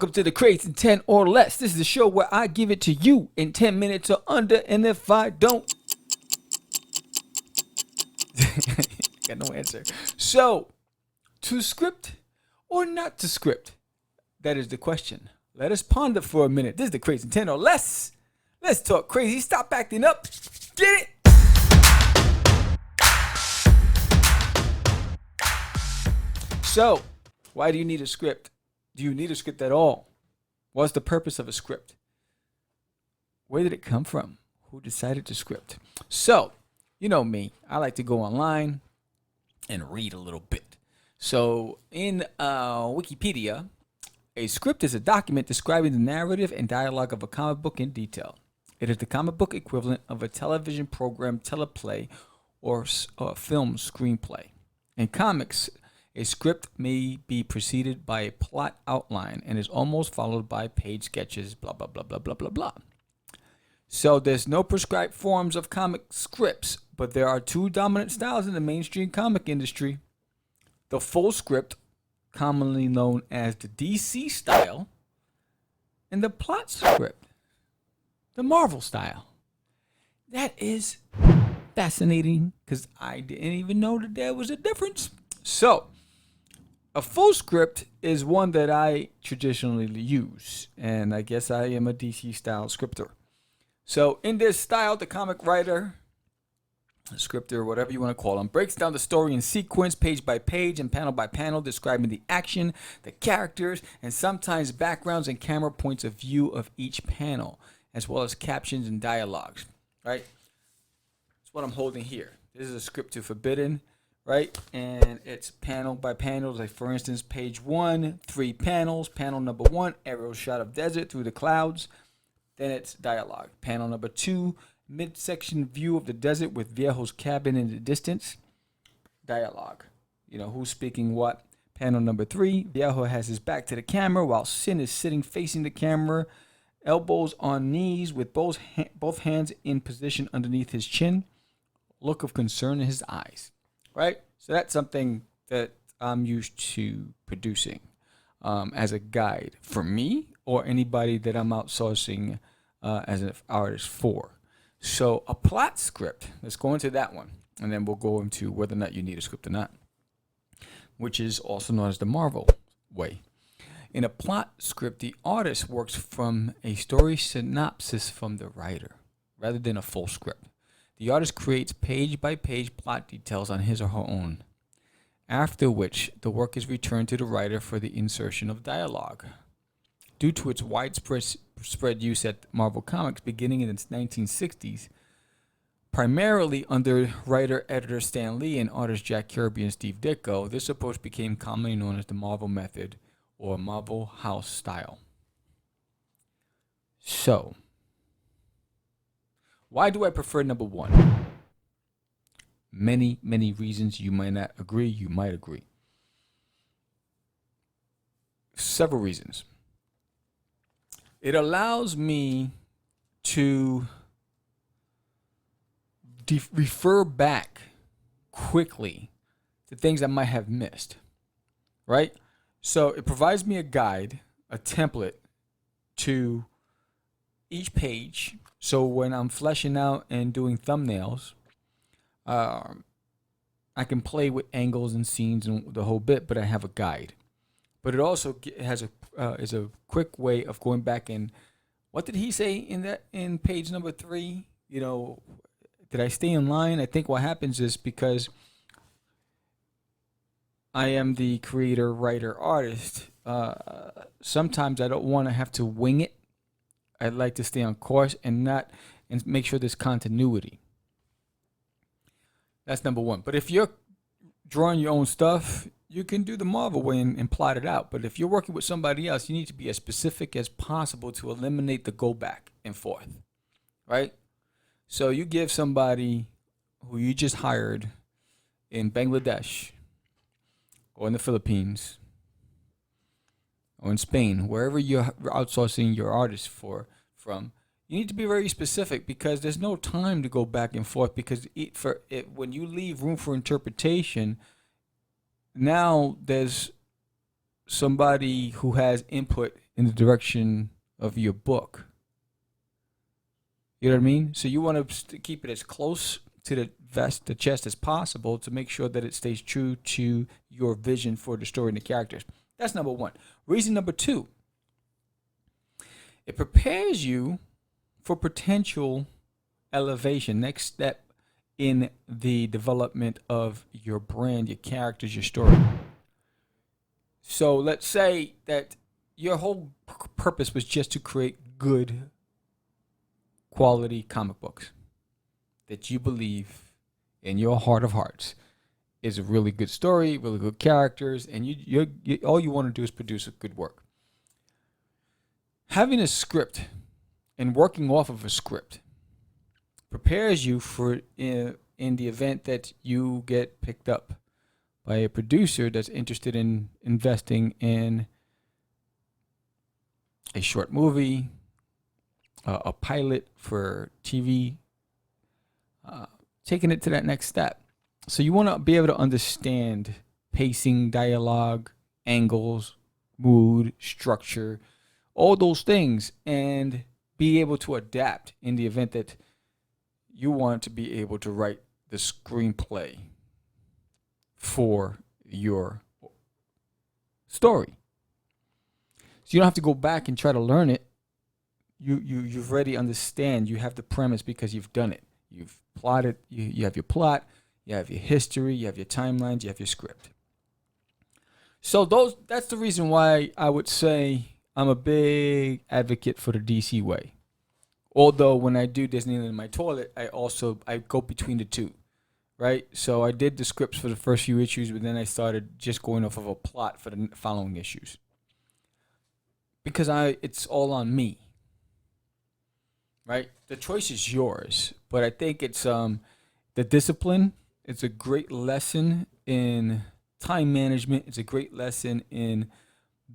Welcome to the Craze in 10 or less. This is the show where I give it to you in 10 minutes or under, and if I don't, got no answer. So, to script or not to script? That is the question. Let us ponder for a minute. This is the Craze in 10 or less. Let's talk crazy. Stop acting up. Get it? So, why do you need a script? Do you need a script at all? What's the purpose of a script? Where did it come from? Who decided to script? So, you know me. I like to go online and read a little bit. So, in Wikipedia, a script is a document describing the narrative and dialogue of a comic book in detail. It is the comic book equivalent of a television program, teleplay, or a film screenplay. In comics, a script may be preceded by a plot outline and is almost followed by page sketches, blah, blah, blah, blah, blah, blah, blah. So there's no prescribed forms of comic scripts, but there are two dominant styles in the mainstream comic industry. The full script, commonly known as the DC style, and the plot script, the Marvel style. That is fascinating because I didn't even know that there was a difference. So, a full script is one that I traditionally use, and I guess I am a DC style scripter. So in this style, the comic writer, scripter, whatever you want to call them, breaks down the story in sequence, page by page and panel by panel, describing the action, the characters, and sometimes backgrounds and camera points of view of each panel, as well as captions and dialogues, right? That's what I'm holding here. This is a script to Forbidden, right? And it's panel by panel. Like, for instance, page 1, 3 panels. Panel number 1, aerial shot of desert through the clouds. Then it's dialogue. Panel number 2, midsection view of the desert with Viejo's cabin in the distance. Dialogue. You know, who's speaking what. Panel number 3, Viejo has his back to the camera while Sin is sitting facing the camera, elbows on knees with both hands in position underneath his chin. Look of concern in his eyes. Right? So that's something that I'm used to producing as a guide for me or anybody that I'm outsourcing as an artist for. So a plot script, let's go into that one. And then we'll go into whether or not you need a script or not, which is also known as the Marvel way. In a plot script, the artist works from a story synopsis from the writer rather than a full script. The artist creates page-by-page plot details on his or her own, after which the work is returned to the writer for the insertion of dialogue. Due to its widespread use at Marvel Comics beginning in the 1960s, primarily under writer-editor Stan Lee and artists Jack Kirby and Steve Ditko, this approach became commonly known as the Marvel method or Marvel house style. So, why do I prefer number 1? Many, many reasons. You might not agree. You might agree. Several reasons. It allows me to refer back quickly to things I might have missed. Right? So it provides me a guide, a template to each page. So when I'm fleshing out and doing thumbnails, I can play with angles and scenes and the whole bit, but I have a guide. But it also has is a quick way of going back and what did he say in page number 3? You know, did I stay in line? I think what happens is because I am the creator, writer, artist. Sometimes I don't want to have to wing it. I'd like to stay on course and make sure there's continuity. That's number 1. But if you're drawing your own stuff, you can do the Marvel way and plot it out. But if you're working with somebody else, you need to be as specific as possible to eliminate the go back and forth. Right? So you give somebody who you just hired in Bangladesh or in the Philippines or in Spain, wherever you're outsourcing your artists from, you need to be very specific because there's no time to go back and forth because when you leave room for interpretation, now there's somebody who has input in the direction of your book. You know what I mean? So you want to keep it as close to the chest as possible to make sure that it stays true to your vision for the story and the characters. That's number one. Reason number two, it prepares you for potential elevation, next step in the development of your brand, your characters, your story. So let's say that your whole purpose was just to create good quality comic books that you believe in your heart of hearts is a really good story, really good characters, and you all you want to do is produce a good work. Having a script and working off of a script prepares you for in the event that you get picked up by a producer that's interested in investing in a short movie, a pilot for TV, taking it to that next step. So you want to be able to understand pacing, dialogue, angles, mood, structure, all those things, and be able to adapt in the event that you want to be able to write the screenplay for your story. So you don't have to go back and try to learn it. You've already understand. You have the premise because you've done it. You've plotted. You have your plot. You have your history. You have your timelines. You have your script. So that's the reason why I would say I'm a big advocate for the DC way. Although when I do Disneyland in my toilet, I go between the two, right? So I did the scripts for the first few issues, but then I started just going off of a plot for the following issues. Because it's all on me. Right? The choice is yours, but I think it's the discipline. It's a great lesson in time management. It's a great lesson in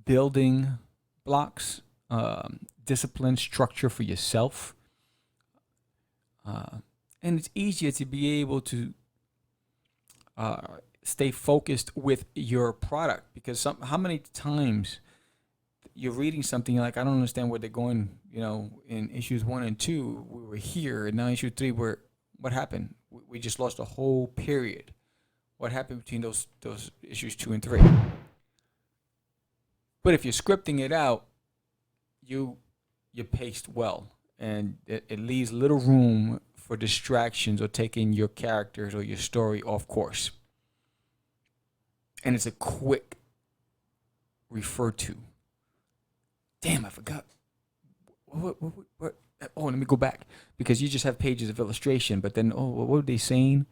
building blocks, discipline, structure for yourself. And it's easier to be able to stay focused with your product because how many times you're reading something you're like, I don't understand where they're going, in issues 1 and 2 we were here, and now issue 3 what happened? We just lost a whole period. What happened between those issues 2 and 3? But if you're scripting it out, you're paced well, and it leaves little room for distractions or taking your characters or your story off course. And it's a quick refer to. Damn, I forgot. What? Oh, let me go back. Because you just have pages of illustration, but then, what were they saying?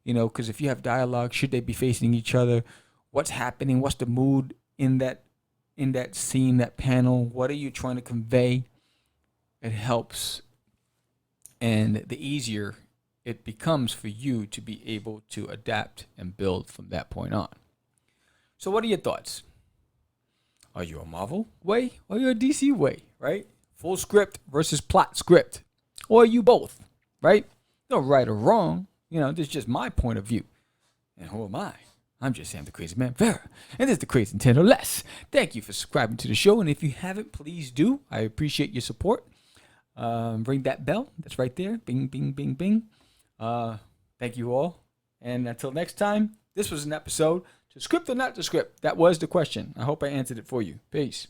Because if you have dialogue, should they be facing each other? What's happening? What's the mood in that scene, that panel? What are you trying to convey? It helps. And the easier it becomes for you to be able to adapt and build from that point on. So what are your thoughts? Are you a Marvel way or are you a DC way, right? Full script versus plot script. Or are you both, right? No right or wrong. This is just my point of view. And who am I? I'm just Sam the Crazy Man Vera. And this is the Crazy Nintendo Less. Thank you for subscribing to the show. And if you haven't, please do. I appreciate your support. Ring that bell. That's right there. Bing, bing, bing, bing. Thank you all. And until next time, this was an episode to script or not to script. That was the question. I hope I answered it for you. Peace.